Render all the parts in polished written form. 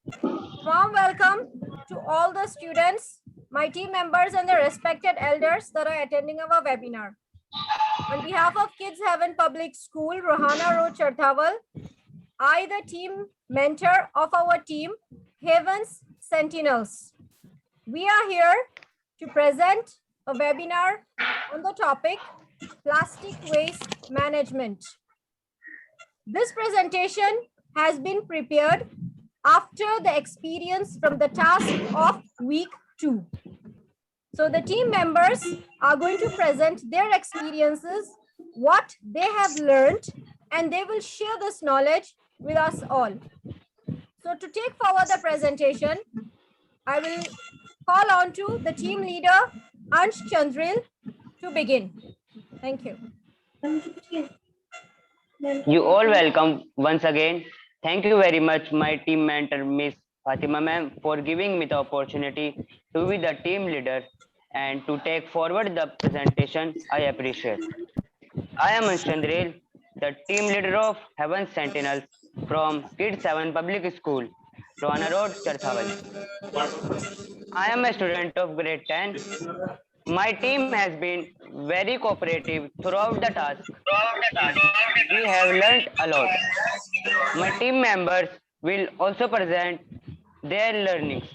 Warm welcome to all the students, my team members, and the respected elders that are attending our webinar. On behalf of Kids Heaven Public School, Rohana Road, Charthawal, I, the team mentor of our team, Heaven's Sentinels. We are here to present a webinar on the topic Plastic Waste Management. This presentation has been prepared after the experience from the task of week 2. So the team members are going to present their experiences, what they have learned, and they will share this knowledge with us all. So to take forward the presentation, I will call on to the team leader, Ansh Chandril, to begin. Thank you. You all welcome once again. Thank you very much, my team mentor, Miss Fatima ma'am, for giving me the opportunity to be the team leader and to take forward the presentation. I appreciate. I am Anshandril, the team leader of Heaven Sentinels from Kids 7 Public School, Rohana Road, Charthawal. I am a student of grade 10. My team has been very cooperative throughout the task. We have learned a lot. My team members will also present their learnings.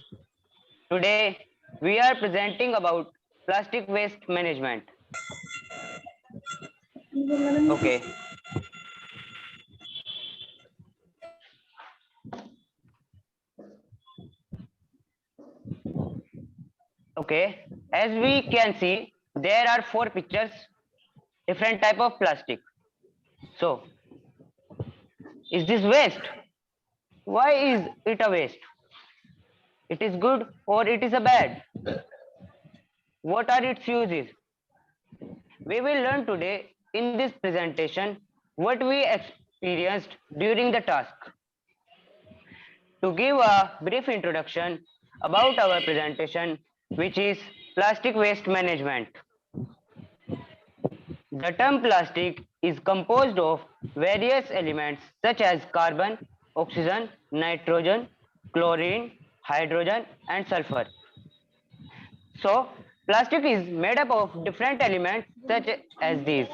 Today, we are presenting about plastic waste management. Okay. Okay, as we can see, there are 4 pictures, different type of plastic. So, is this waste? Why is it a waste? It is good or it is a bad? What are its uses? We will learn today in this presentation what we experienced during the task. To give a brief introduction about our presentation, which is plastic waste management. The term plastic is composed of various elements such as carbon, oxygen, nitrogen, chlorine, hydrogen, and sulfur. So, plastic is made up of different elements such as these.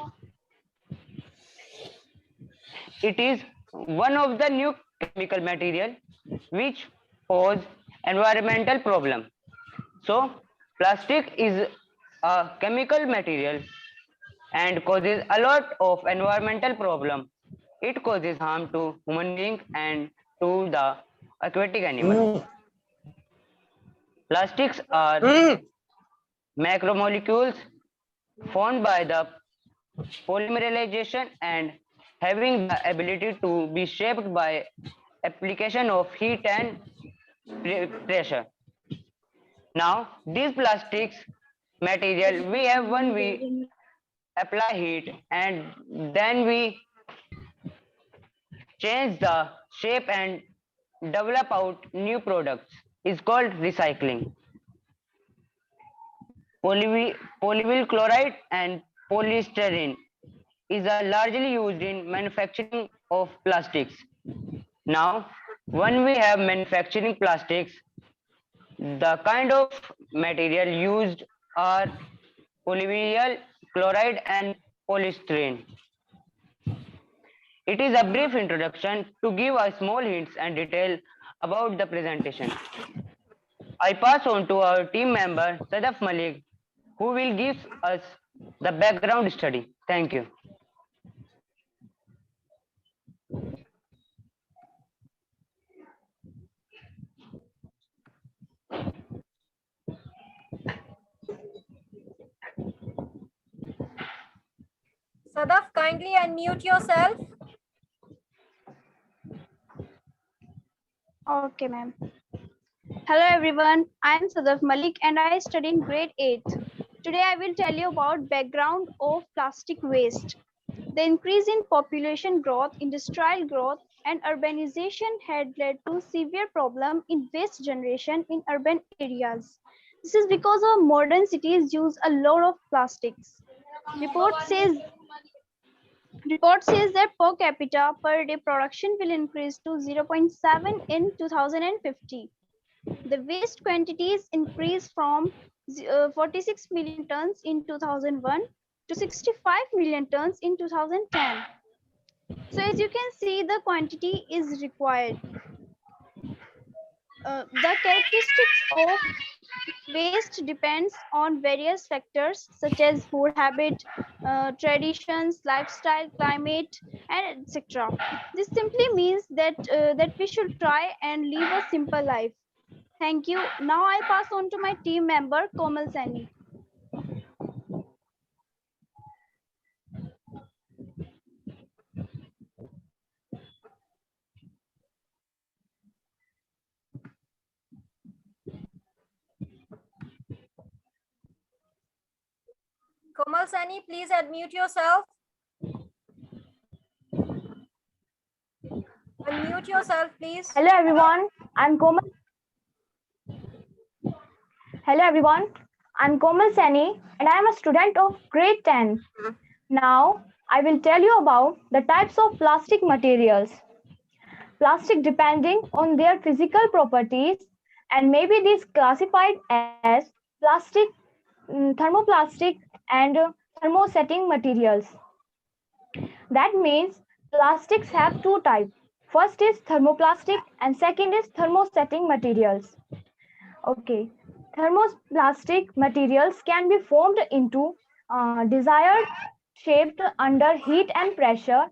It is one of the new chemical material which pose environmental problem. So, plastic is a chemical material and causes a lot of environmental problem. It causes harm to human beings and to the aquatic animals. Plastics are macromolecules formed by the polymerization and having the ability to be shaped by application of heat and pressure. Now, these plastics material we have when we apply heat and then we change the shape and develop out new products is called recycling. Polyvinyl chloride and polystyrene is largely used in manufacturing of plastics. Now, when we have manufacturing plastics, the kind of material used are polyvinyl chloride and polystyrene. It is a brief introduction to give a small hints and detail about the presentation. I pass on to our team member Sadaf Malik, who will give us the background study. Thank you. Sadaf, kindly unmute yourself. Okay, ma'am. Hello, everyone. I am Sadaf Malik and I study in grade 8th. Today, I will tell you about background of plastic waste. The increase in population growth, industrial growth, and urbanization had led to severe problem in waste generation in urban areas. This is because our modern cities use a lot of plastics. Report says Report says that per capita per day production will increase to 0.7 in 2050. The waste quantities increased from 46 million tons in 2001 to 65 million tons in 2010. So as you can see, the quantity is required. The characteristics of waste depends on various factors such as food habit, traditions, lifestyle, climate, and etc. This simply means that we should try and live a simple life. Thank you. Now I pass on to my team member Komal Sani. Komal Sani, please unmute yourself. Unmute yourself, please. Hello everyone, I'm Komal. Hello everyone, I'm Komal Sani and I am a student of grade 10. Now I will tell you about the types of plastic materials. Plastic depending on their physical properties and may be these classified as plastic, thermoplastic and thermosetting materials. That means plastics have two types. First is thermoplastic and second is thermosetting materials. Okay, thermoplastic materials can be formed into desired shaped under heat and pressure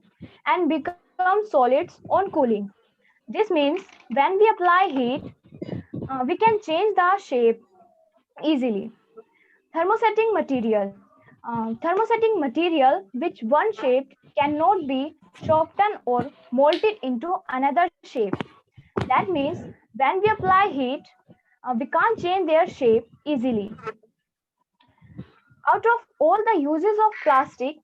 and become solids on cooling. This means when we apply heat, we can change the shape easily. Thermosetting material. Thermosetting material which one shape cannot be softened or molded into another shape. That means when we apply heat, we can't change their shape easily. Out of all the uses of plastic,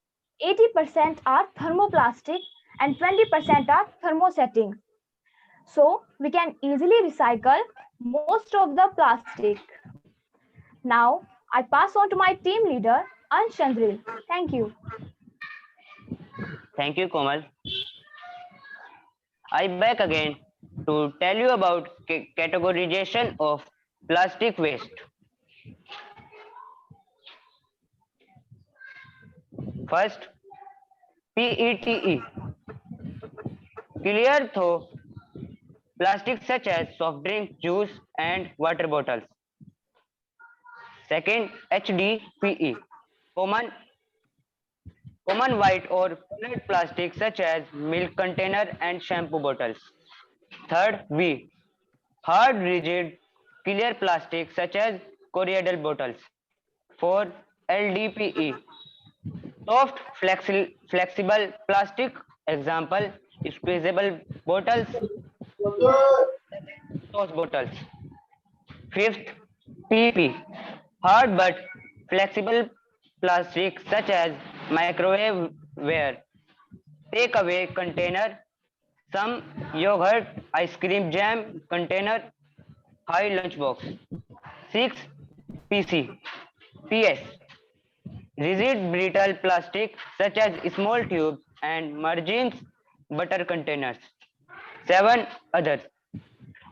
80% are thermoplastic and 20% are thermosetting. So we can easily recycle most of the plastic. Now I pass on to my team leader, Ansh Chandril. Thank you. Thank you, Komal. I back again to tell you about categorization of plastic waste. First, PETE. Clear through plastic such as soft drink, juice, and water bottles. Second, HDPE. Common white or colored plastic such as milk container and shampoo bottles. Third, V. Hard, rigid, clear plastic such as cordial bottles. Four, LDPE. Soft, flexible plastic, example, squeezable bottles, sauce bottles. Fifth, PP. Hard but flexible plastic such as microwaveware, takeaway container, some yogurt, ice cream jam container, high lunchbox. 6. PC. PS. Rigid brittle plastic such as small tubes and margins, butter containers. 7. Others.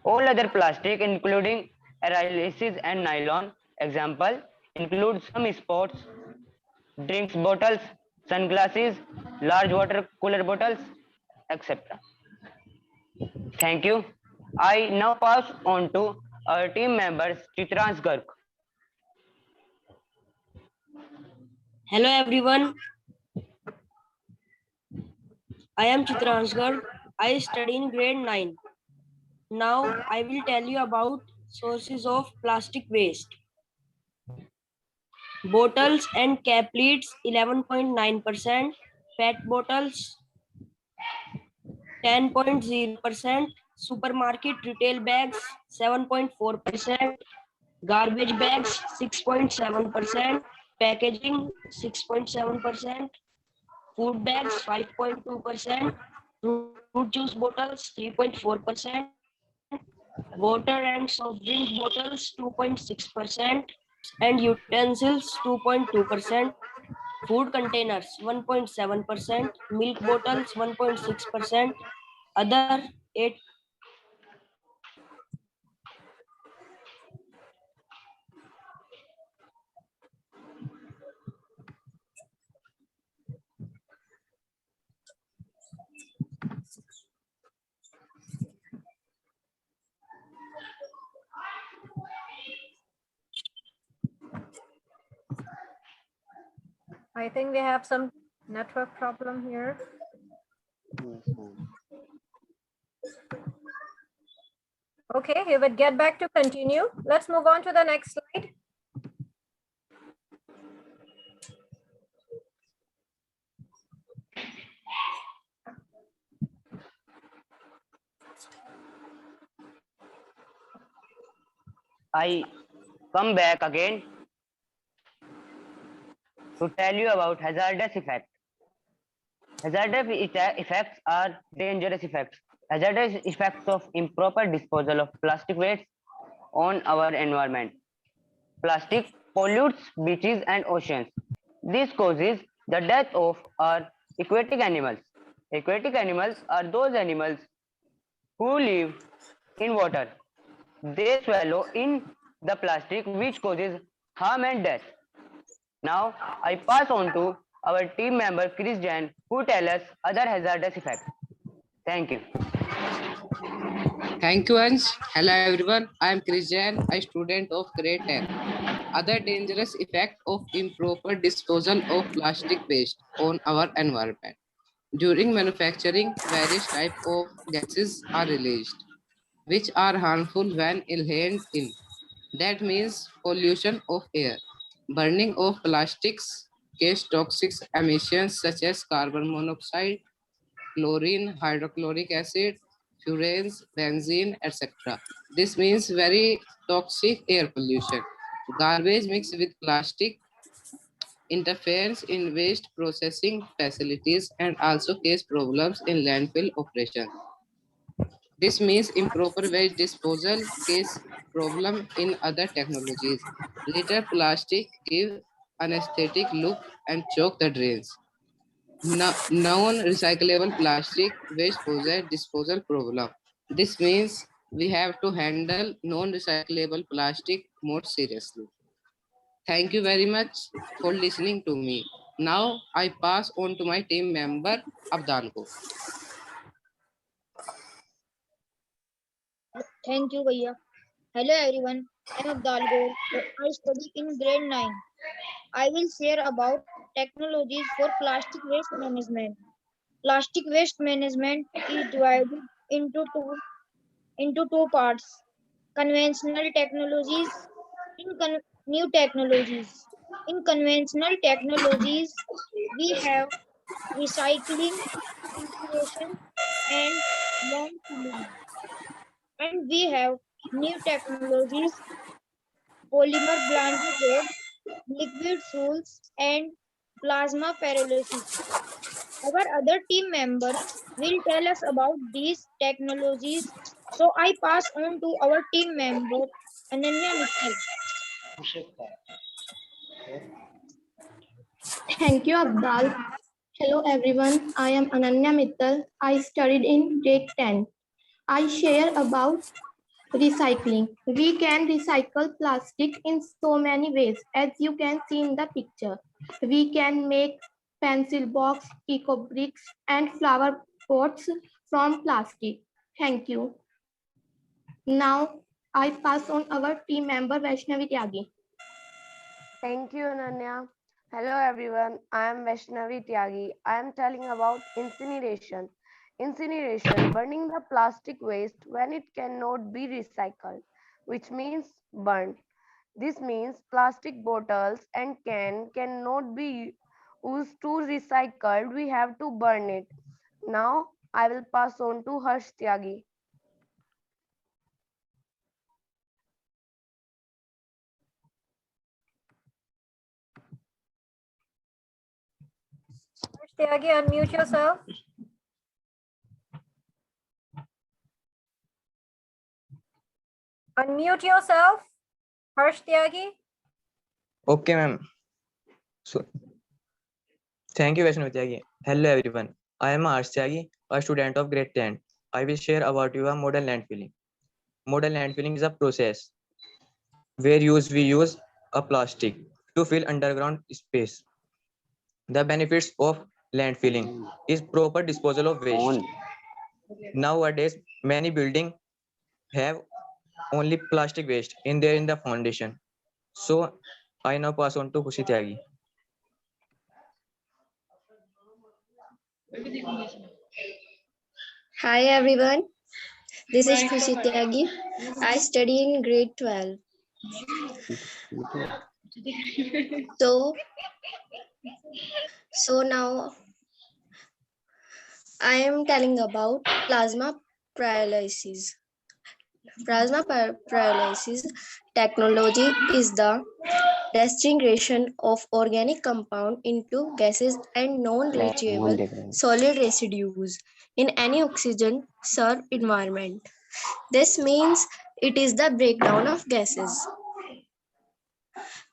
All other plastic including arylaces and nylon, example, include some sports, drinks bottles, sunglasses, large water cooler bottles, etc. Thank you. I now pass on to our team members, Chitrans Garg. Hello everyone, I am Chitrans Garg. I study in grade 9. Now I will tell you about sources of plastic waste. Bottles and cap lids 11.9%, PET bottles 10.0%, supermarket retail bags 7.4%, garbage bags 6.7%, packaging 6.7%, food bags 5.2%, fruit juice bottles 3.4%, water and soft drink bottles 2.6%, and utensils 2.2%. food containers 1.7%, milk bottles 1.6%, other 8. I think we have some network problem here. Okay, he would get back to continue. Let's move on to the next slide. I come back again to tell you about hazardous effects. Hazardous effects are dangerous effects. Hazardous effects of improper disposal of plastic waste on our environment. Plastic pollutes beaches and oceans. This causes the death of our aquatic animals. Aquatic animals are those animals who live in water. They swallow in the plastic, which causes harm and death. Now, I pass on to our team member Chris Jain, who tell us other hazardous effects. Thank you. Thank you, Ansh. Hello, everyone. I am Chris Jain, a student of grade 10. Other dangerous effect of improper disposal of plastic waste on our environment. During manufacturing, various types of gases are released, which are harmful when inhaled in. That means pollution of air. Burning of plastics cause toxic emissions such as carbon monoxide, chlorine, hydrochloric acid, furans, benzene, etc. This means very toxic air pollution. Garbage mixed with plastic interferes in waste processing facilities and also cause problems in landfill operation. This means improper waste disposal case problem in other technologies. Litter plastic give an aesthetic look and choke the drains. Non-recyclable plastic waste poses disposal problem. This means we have to handle non-recyclable plastic more seriously. Thank you very much for listening to me. Now I pass on to my team member Abdan ko. Thank you, Bhaiya. Hello, everyone. I am Abdal Gaur. I study in grade 9. I will share about technologies for plastic waste management. Plastic waste management is divided into two parts: conventional technologies and new technologies. In conventional technologies, we have recycling, incineration, and landfilling. And we have new technologies: polymer blended roads, liquid fuels, and plasma pyrolysis. Our other team members will tell us about these technologies. So I pass on to our team member Ananya Mittal. Thank you, Abdal. Hello, everyone. I am Ananya Mittal. I studied in grade 10. I share about recycling. We can recycle plastic in so many ways, as you can see in the picture. We can make pencil box, eco bricks, and flower pots from plastic. Thank you. Now, I pass on our team member Vaishnavi Tyagi. Thank you, Ananya. Hello, everyone. I am Vaishnavi Tyagi. I am telling about incineration. Incineration, burning the plastic waste when it cannot be recycled, which means burned. This means plastic bottles and cannot be used to recycled. We have to burn it. Now, I will pass on to Harsh Tyagi. Tyagi, unmute yourself. Unmute yourself, Harsh Tyagi. Okay, ma'am. So, Thank you, Vaishnavi Tyagi. Hello, everyone. I am Arsh Tyagi, a student of grade 10. I will share about you a modern landfilling. Modern landfilling is a process where we use a plastic to fill underground space. The benefits of landfilling is proper disposal of waste. Nowadays, many buildings have only plastic waste in the foundation. So I now pass on to Khushi Tyagi. Hi everyone, this is Khushi Tyagi. I study in grade 12. So now I am telling about plasma pyrolysis. Plasma pyrolysis technology is the disintegration of organic compound into gases and non-leachable solid residues in any oxygen-served environment. This means it is the breakdown of gases.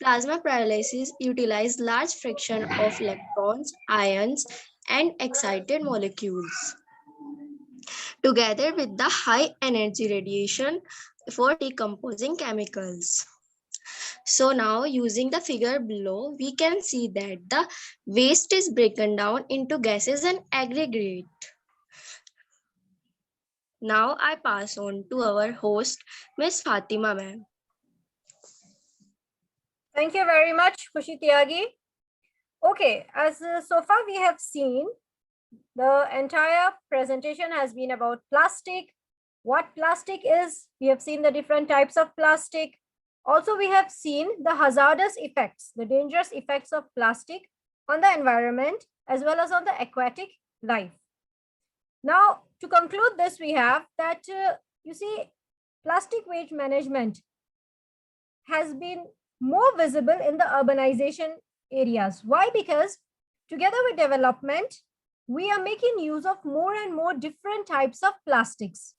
Plasma pyrolysis utilizes large fraction of electrons, ions, and excited molecules together with the high energy radiation for decomposing chemicals. So now using the figure below, we can see that the waste is broken down into gases and aggregate. Now I pass on to our host, Ms. Fatima ma'am. Thank you very much, Khushi Tyagi. Okay, as so far we have seen, the entire presentation has been about plastic, what plastic is. We have seen the different types of plastic. Also, we have seen the hazardous effects, the dangerous effects of plastic on the environment as well as on the aquatic life. Now, to conclude this, we have that, you see, plastic waste management has been more visible in the urbanization areas. Why? Because together with development, we are making use of more and more different types of plastics.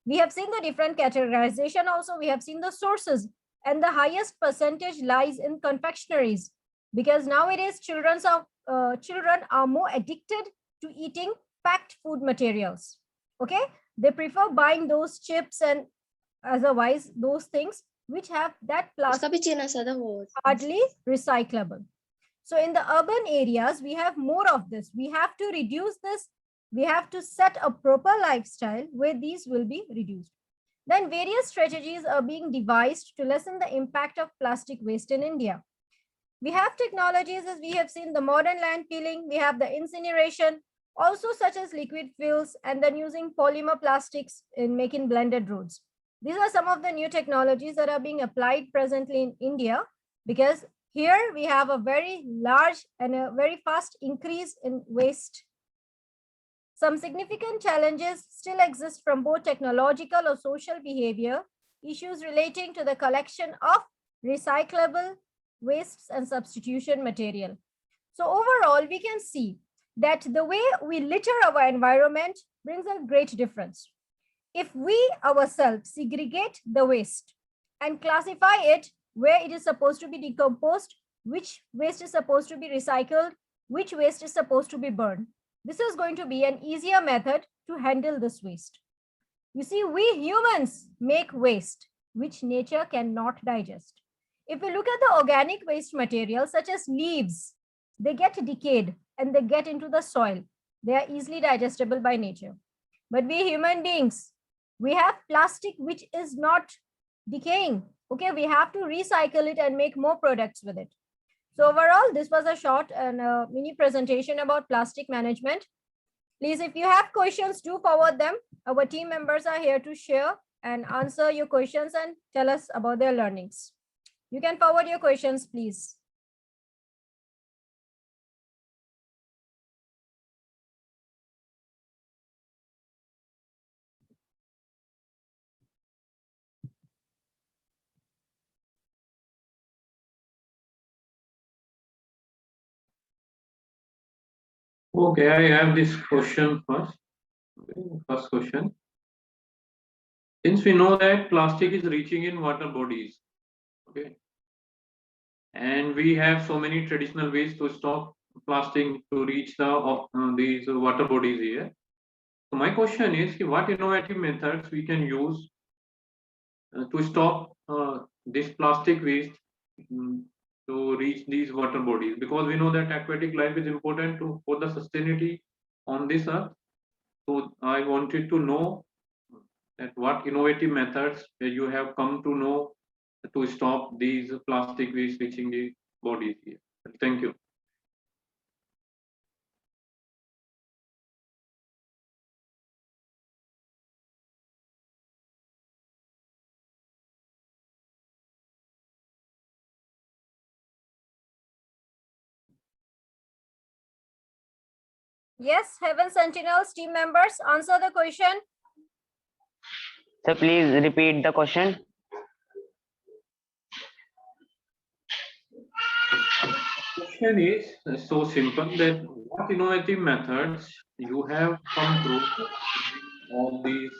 We have seen the different categorization also. We have seen the sources, and the highest percentage lies in confectionaries, because nowadays children are more addicted to eating packed food materials. Okay, they prefer buying those chips and otherwise those things which have that plastic hardly recyclable. So in the urban areas, we have more of this. We have to reduce this. We have to set a proper lifestyle where these will be reduced. Then various strategies are being devised to lessen the impact of plastic waste in India. We have technologies, as we have seen, the modern landfilling, we have the incineration, also such as liquid fuels, and then using polymer plastics in making blended roads. These are some of the new technologies that are being applied presently in India, because here we have a very large and a very fast increase in waste. Some significant challenges still exist from both technological or social behavior, issues relating to the collection of recyclable wastes and substitution material. So overall, we can see that the way we litter our environment brings a great difference. If we ourselves segregate the waste and classify it where it is supposed to be decomposed, which waste is supposed to be recycled, which waste is supposed to be burned, this is going to be an easier method to handle this waste. You see, we humans make waste which nature cannot digest. If we look at the organic waste materials such as leaves, they get decayed and they get into the soil. They are easily digestible by nature. But we human beings, we have plastic which is not decaying. Okay, we have to recycle it and make more products with it. So overall, this was a short and a mini presentation about plastic management. Please, if you have questions, do forward them. Our team members are here to share and answer your questions and tell us about their learnings. You can forward your questions, please. Okay, I have this question first. Okay, first question. Since we know that plastic is reaching in water bodies, okay, and we have so many traditional ways to stop plastic to reach these water bodies here. So my question is, what innovative methods we can use to stop this plastic waste to reach these water bodies? Because we know that aquatic life is important for the sustainability on this earth. So I wanted to know that what innovative methods you have come to know to stop these plastic waste reaching the bodies here. Thank you. Yes, Heaven Sentinels team members, answer the question. Sir, please repeat the question. Question is so simple that what innovative methods you have come through all these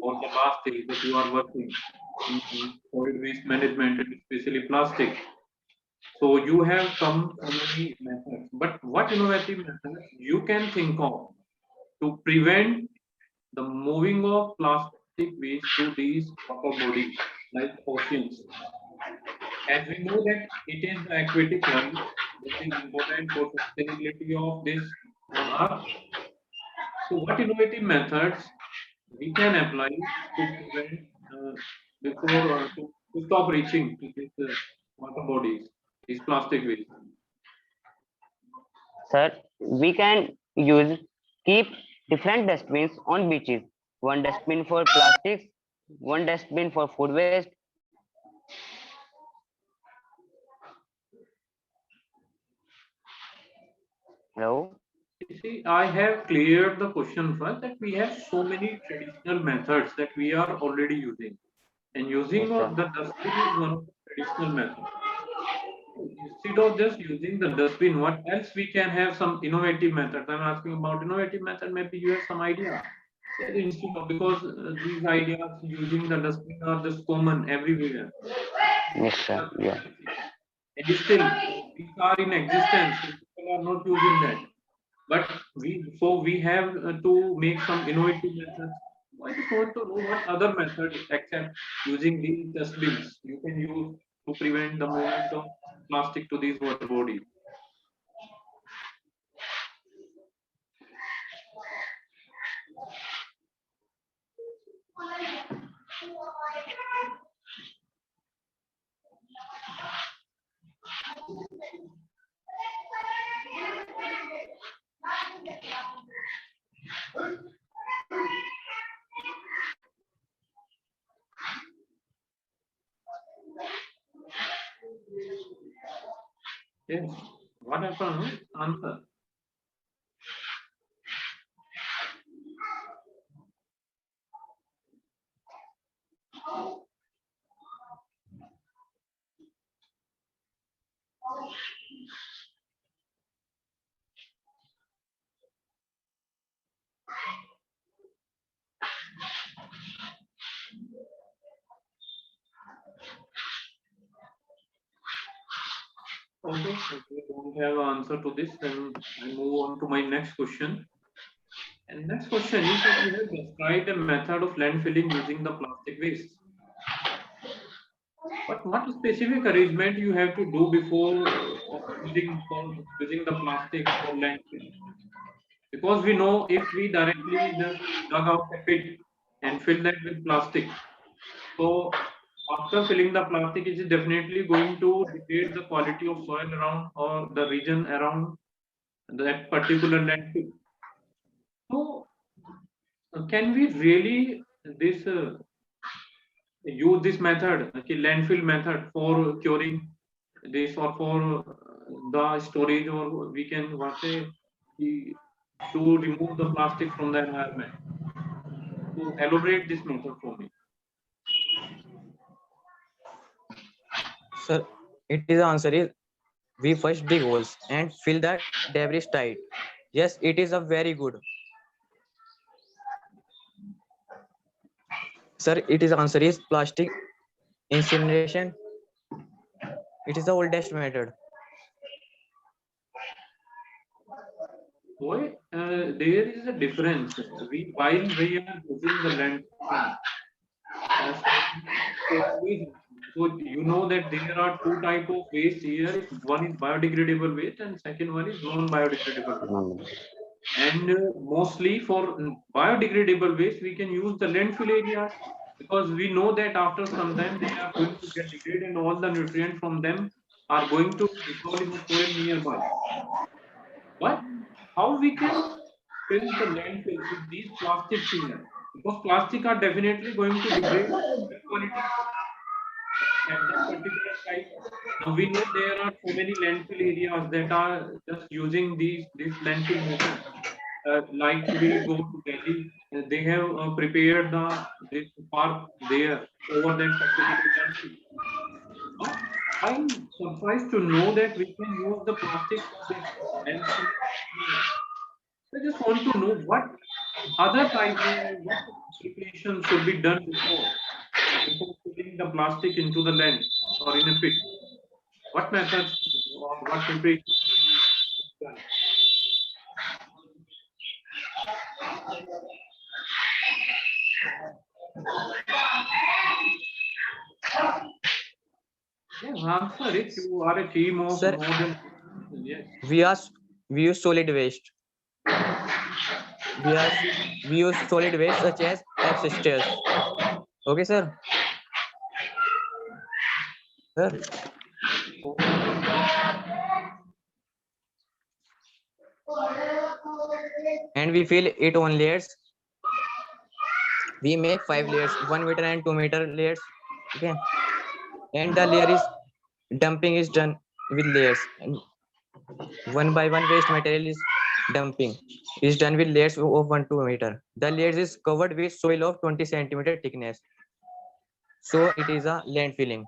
or the last days that you are working in solid waste management, and especially plastic. So you have come so many methods, but what innovative methods you can think of to prevent the moving of plastic waste to these water bodies like oceans? As we know that it is the aquatic life that is important for sustainability of this on Earth. So what innovative methods we can apply to prevent to stop reaching to these water bodies, these plastic waste? Sir, we can keep different dustbins on beaches. One dustbin for plastics, one dustbin for food waste. Hello. See, I have cleared the question first that we have so many traditional methods that we are already using, and using Yes, sir. the dustbin is one of the traditional methods. Instead of just using the dustbin, what else we can have some innovative methods? I'm asking about innovative method. Maybe you have some idea. That instead of, because these ideas using the dustbin are just common everywhere. Yes, sir. Yeah. And still, these are in existence. People are not using that. But we have to make some innovative methods. I just want to know what other methods except using these dustbins you can use to prevent the movement of plastic to these water bodies. Yes. What happened? Answer. Okay, if we don't have an answer to this, then I move on to my next question. And next question is that you have described a method of landfilling using the plastic waste. But what specific arrangement you have to do before using the plastic for landfill? Because we know if we directly just dug out a pit and fill that with plastic, so after filling the plastic, it is definitely going to degrade the quality of soil around or the region around that particular landfill. So, can we really use this method, okay, landfill method, for curing this or for the storage, or we can to remove the plastic from the environment? To elaborate this method for me. Sir, it is the answer is we first dig holes and fill the debris tight. Yes, it is a very good. Sir, it is answer is plastic incineration. It is the oldest method. Boy, there is a difference. While we are using the landfill, so you know that there are two type of waste here. One is biodegradable waste, and second one is non-biodegradable waste. And mostly for biodegradable waste, we can use the landfill areas because we know that after some time they are going to get degraded and all the nutrients from them are going to dissolve in the soil nearby. But how we can fill the landfills with these plastics here? Because plastic are definitely going to degrade the quality at that particular site. Now we know there are so many landfill areas that are just using this landfill method. Like we go to Delhi, they have prepared this park there over that particular landfill. But I'm surprised to know that we can use the plastic for this landfill here. I just want to know what other type of what preparation should be done before putting the plastic into the land or in a pit. What methods or what preparation should be done? Yeah, answer it. You are a team of Sir, more than yes. We use solid waste. We use solid waste such as ancestors. Okay, sir. Sir. And we fill it on layers. We make 5 layers, 1 meter and 2 meter layers. Okay. And the layer is dumping is done with layers. And one by one waste material is dumping is done with layers of 1 to 2 meter. The layers is covered with soil of 20 centimeter thickness. So it is a landfilling.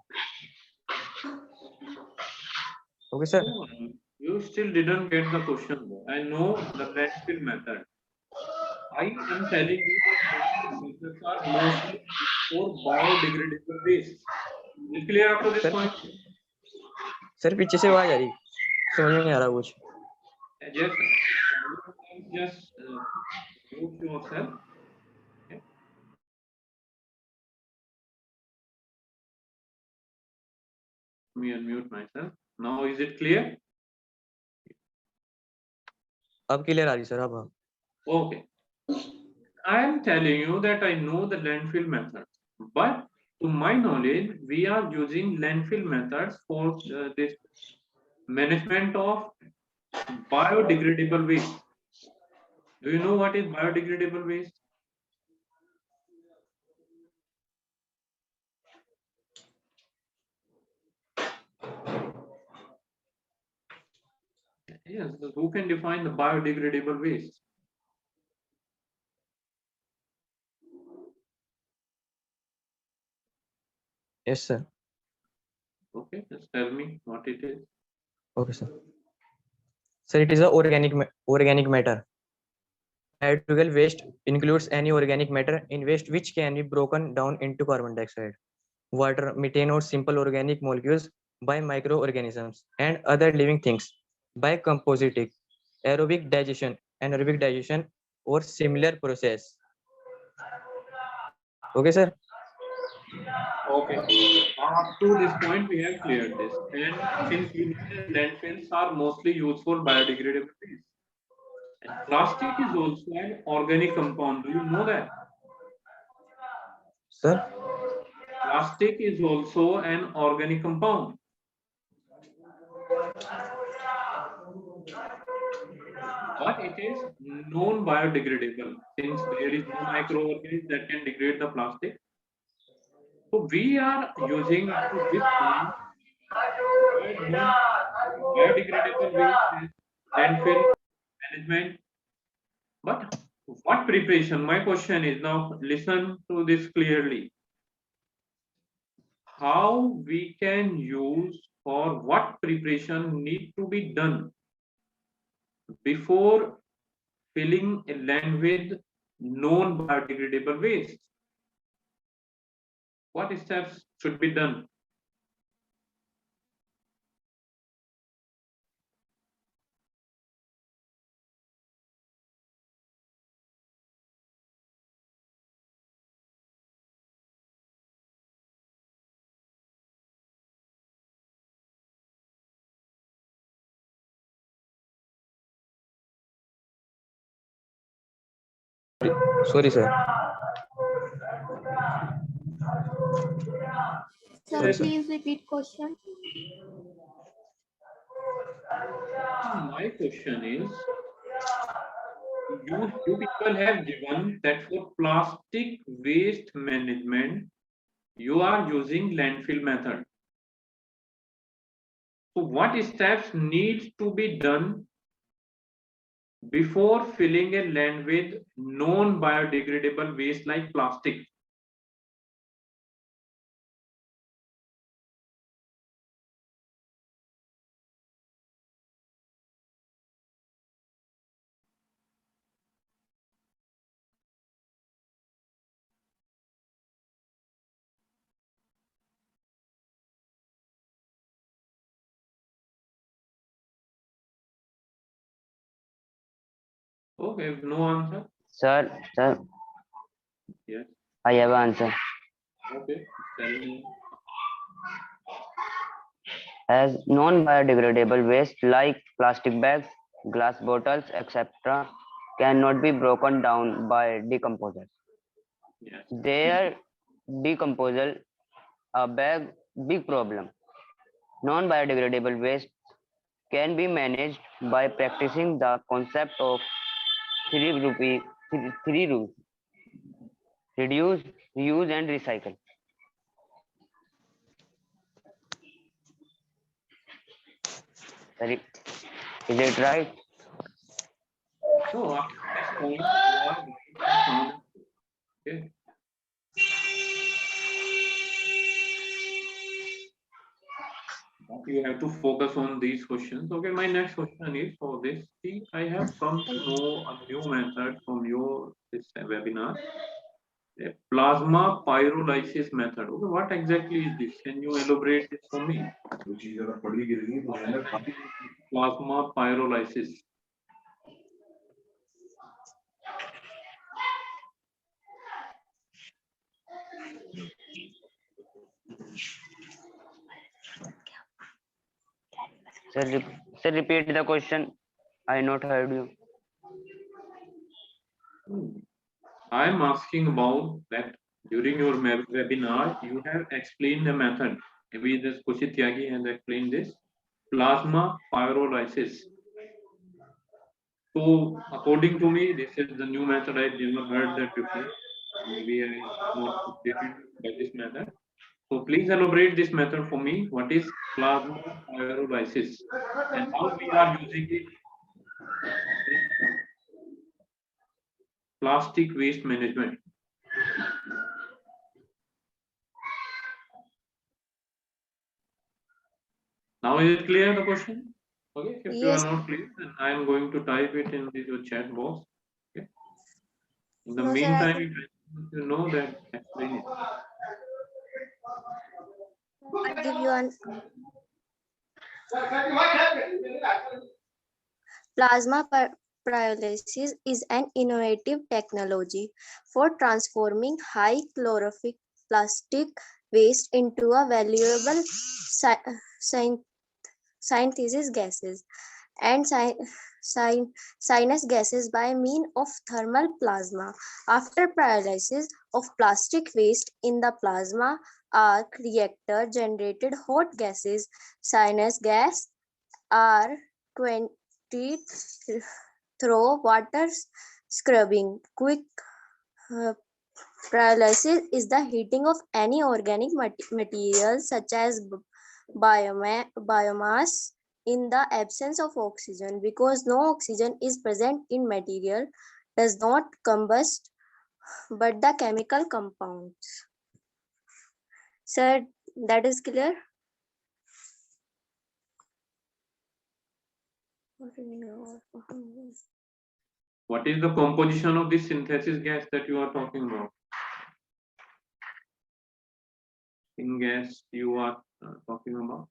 Okay, sir. No, you still didn't get the question. I know the landfill method. I am telling you that landfill methods are mostly for biodegradable waste. Is it clear up to this point? Sir पीछे से आवाज आ रही समझ में नहीं आ रहा कुछ Just mute yourself. Okay. Let me unmute myself. Now is it clear? अब क्लियर आ रही सर अब Okay. I am telling you that I know the landfill methods, but to my knowledge, we are using landfill methods for this management of biodegradable waste. Do you know what is biodegradable waste? Yes, who can define the biodegradable waste? Yes, sir. Okay, just tell me what it is. Okay, sir. Sir, it is a organic matter. Biodegradable waste includes any organic matter in waste which can be broken down into carbon dioxide, water, methane, or simple organic molecules by microorganisms and other living things by compositing, anaerobic digestion, or similar process. Okay, sir. Okay. Up to this point, we have cleared this. And since we know that landfills are mostly used for biodegradable waste, and plastic is also an organic compound. Do you know that? Sir? Plastic is also an organic compound. But it is non-biodegradable since there is no microorganism that can degrade the plastic. So we are using up to this point biodegradable waste, landfill management. But what preparation? My question is now listen to this clearly. How we can use or what preparation need to be done before filling a land with non-biodegradable waste? What steps should be done? Sorry, sir. Sir, Sorry, sir. please repeat question. My question is, you people have given that for plastic waste management, you are using landfill method. So what steps need to be done before filling a land with non-biodegradable waste like plastic? Okay, no answer. Sir, Yes. I have an answer. Okay, tell me. As non-biodegradable waste like plastic bags, glass bottles, etc., cannot be broken down by decomposers. Yes. Their decomposal a big problem. Non-biodegradable waste can be managed by practicing the concept of three rules: reduce, reuse, and recycle. Sorry, is it right? So after this point, you are going to count. Okay. You have to focus on these questions. Okay, my next question is for this. See, I have come to know a new method from your this webinar. A plasma pyrolysis method. Okay, what exactly is this? Can you elaborate this for me? Plasma pyrolysis. Sir, repeat the question. I not heard you. I am asking about that during your webinar, you have explained the method. Maybe this Kushit Tyagi has explained this plasma pyrolysis. So, according to me, this is the new method. I never heard that before. Maybe I not updated by this method. So, please elaborate this method for me. What is plasma pyrolysis and how we are using it in plastic waste management? Now is it clear the question? Okay, if you Yes. are not clear, then I am going to type it in this chat box. Okay. In the No, sir, meantime, if you know that, explain it. I'll give you an plasma pyrolysis is an innovative technology for transforming high calorific plastic waste into a valuable synthesis gases and sinus gases by means of thermal plasma. After pyrolysis of plastic waste in the plasma arc reactor generated hot gases, sinus gas, are 20 through water scrubbing. Quick pyrolysis is the heating of any organic material such as biomass in the absence of oxygen. Because no oxygen is present in material, does not combust but the chemical compounds. Sir, that is clear? What is the composition of this synthesis gas that you are talking about? In gas you are talking about?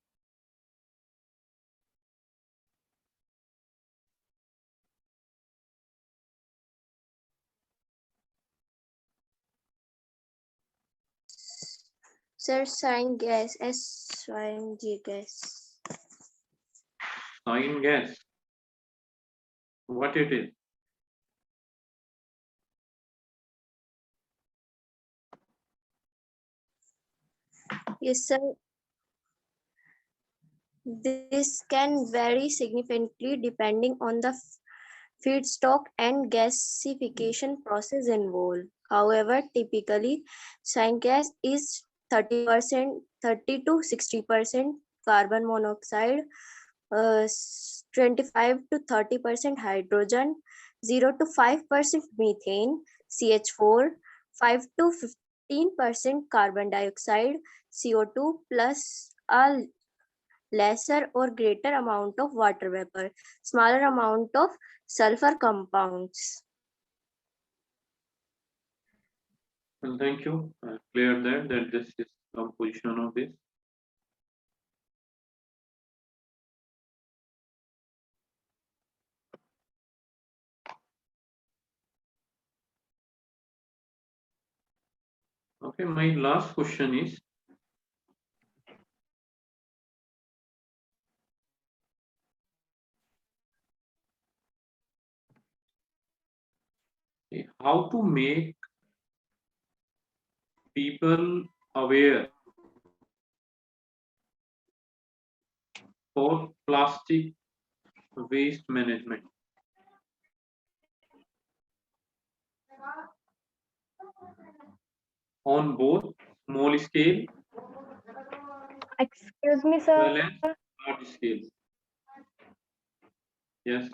Sir, sarin gas, SYNG gas. Sarin gas. What it is? Yes, sir. This can vary significantly depending on the feedstock and gasification process involved. However, typically, syngas is 30%, 30 to 60% carbon monoxide, 25 to 30% hydrogen, 0 to 5% methane, CH4, 5 to 15% carbon dioxide, CO2, plus a lesser or greater amount of water vapor, smaller amount of sulfur compounds. Well, thank you. Clear that this is composition of this. Okay, my last question is, how to make people aware for plastic waste management on both small scale Excuse me, as well sir. as large scale. Yes.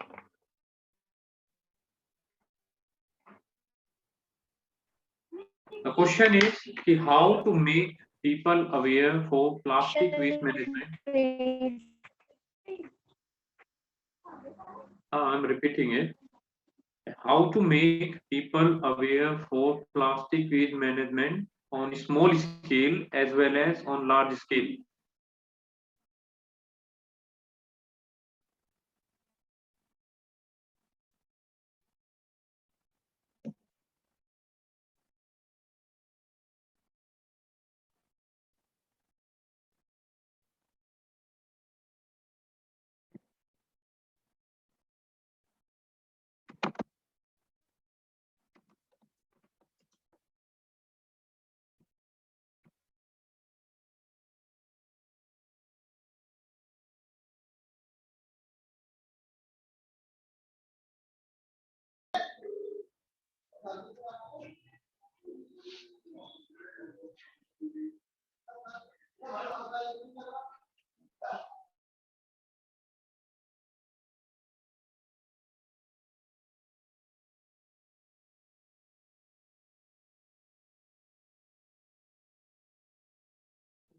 The question is how to make people aware for plastic waste management. I'm repeating it. How to make people aware for plastic waste management on small scale as well as on large scale.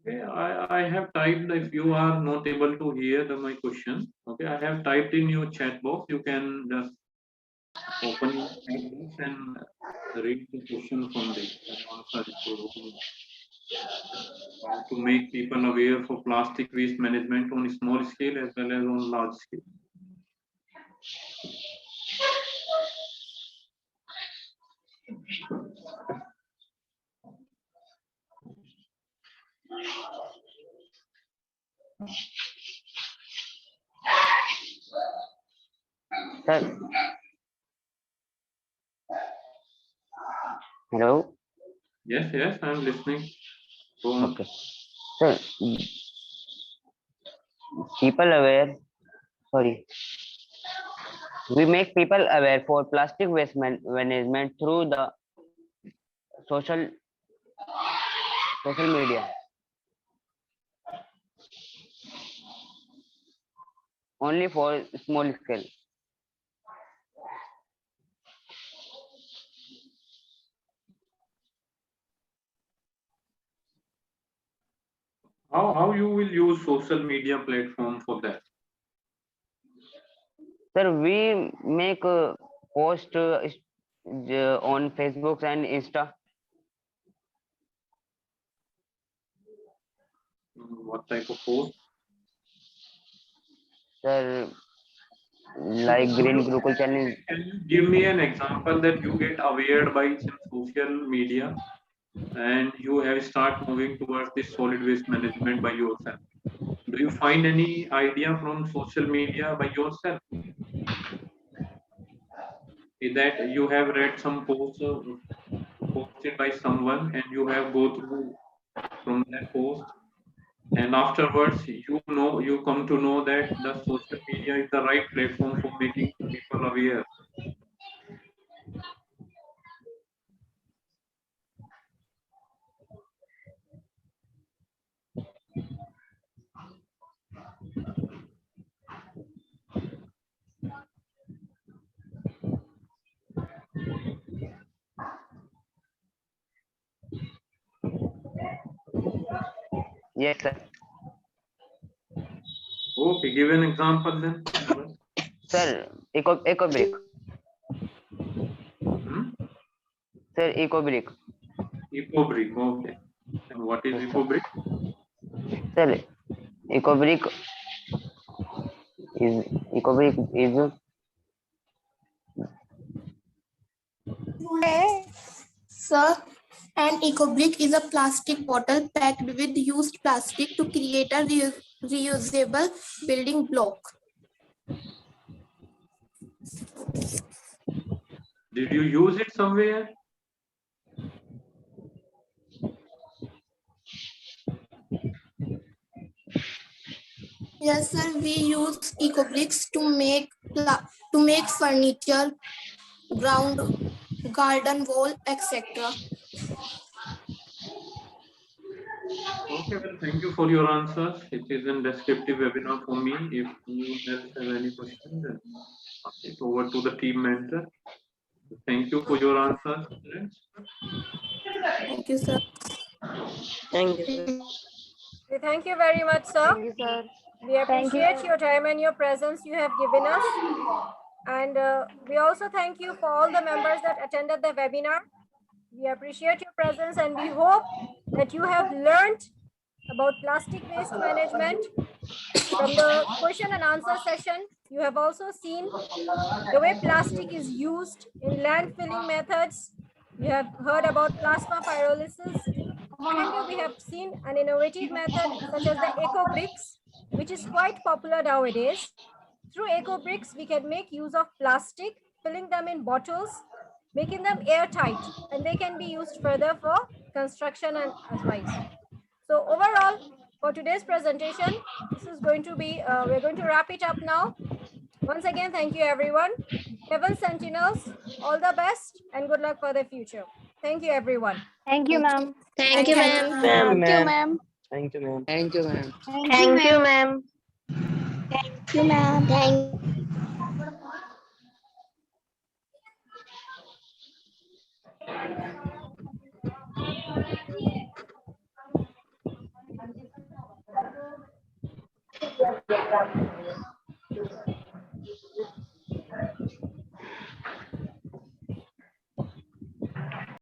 Okay, I have typed, if you are not able to hear my question, okay, I have typed in your chat box. You can just open your chat box and read the question from there and answer it. How to make people aware for plastic waste management on small scale as well as on large scale. Sir, hello. Yes, I'm listening. Go on. Okay. Sir, people aware. Sorry. We make people aware for plastic waste management through the social media. Only for small scale. How you will use social media platform for that? Sir, we make a post on Facebook and Insta. What type of post? Sir, like Green Gurukul Challenge. Can you give me an example that you get aware by some social media and you have start moving towards this solid waste management by yourself? Do you find any idea from social media by yourself? Is that you have read some post posted by someone and you have go through from that post and afterwards you come to know that the social media is the right platform for making people aware. Yes, sir. Okay, give an example then. Sir, eco brick. Sir, eco brick. Eco brick, okay. And what is eco brick? Sir, eco brick is Sir, an eco-brick is a plastic bottle packed with used plastic to create a reusable building block. Did you use it somewhere? Yes, sir. We use eco-bricks to make furniture, ground, garden wall, etc. Okay, well, thank you for your answers. It is a descriptive webinar for me. If you else have any questions, then pass it over to the team mentor. Thank you for your answers, students. Thank you, sir. Thank you, sir. We thank you very much, sir. Thank you, sir. We appreciate your time and your presence you have given us. And we also thank you for all the members that attended the webinar. We appreciate your presence and we hope that you have learned about plastic waste management from the question and answer session. You have also seen the way plastic is used in landfilling methods. You have heard about plasma pyrolysis, and we have seen an innovative method such as the eco bricks, which is quite popular nowadays. Through eco bricks, we can make use of plastic, filling them in bottles, making them airtight, and they can be used further for construction and otherwise. So overall, for today's presentation, this is going to be, we're going to wrap it up now. Once again, thank you everyone. Heaven Sentinels, all the best and good luck for the future. Thank you everyone. Thank you, ma'am. Thank you, ma'am. Thank you, ma'am. Thank you, ma'am. Thank you, ma'am. Thank you, ma'am. Thank you, ma'am. Thank